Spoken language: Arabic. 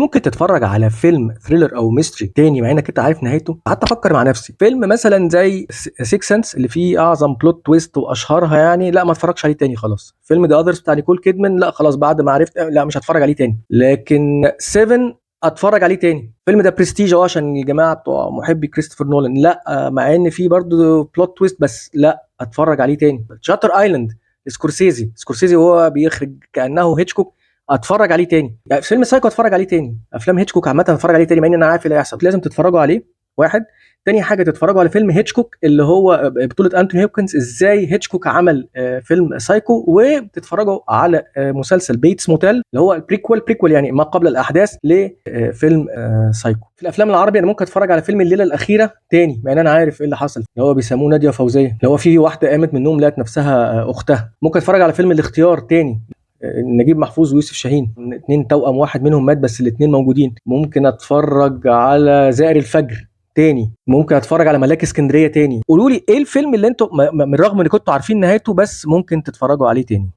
ممكن تتفرج على فيلم ثريلر او ميستري تاني مع انك انت عارف نهايته. قعدت افكر مع نفسي فيلم مثلا زي سيكس سنس اللي فيه اعظم بلوت تويست واشهرها، يعني لا ما اتفرجش عليه تاني خلاص. فيلم ذا اذرز بتاع نيكول كيدمان، لا خلاص بعد ما عرفت لا مش هتفرج عليه تاني. لكن 7 اتفرج عليه تاني. فيلم ده برستيج عشان الجماعه بتوع محبي كريستوفر نولان، لا مع ان فيه برضه بلوت تويست بس لا اتفرج عليه تاني. شاتر ايلاند سكورسيزي وهو بيخرج كانه هيتشكوك، اتفرج عليه تاني. يعني فيلم سايكو اتفرج عليه تاني. افلام هيتشكوك عامه اتفرج عليه تاني مع ان انا عارف اللي هيحصل. لازم تتفرجوا عليه واحد. تاني حاجه تتفرجوا على فيلم هيتشكوك اللي هو بطوله انتوني هوبكنز، ازاي هيتشكوك عمل فيلم سايكو. وتتفرجوا على مسلسل بيتس موتيل اللي هو البريكوال يعني ما قبل الاحداث لفيلم سايكو. في الافلام العربي انا ممكن اتفرج على فيلم الليله الاخيره تاني مع ان انا عارف ايه اللي حصل، اللي هو بيسموه ناديه فوزيه، اللي هو فيه واحده قامت من النوم لقت نفسها اختها. ممكن اتفرج على فيلم الاختيار تاني، نجيب محفوظ ويوسف شاهين، اتنين توأم واحد منهم مات بس الاتنين موجودين. ممكن اتفرج على زائر الفجر تاني. ممكن اتفرج على ملاك اسكندريه تاني. قولوا لي ايه الفيلم اللي انتوا من رغم ان كنتوا عارفين نهايته بس ممكن تتفرجوا عليه تاني.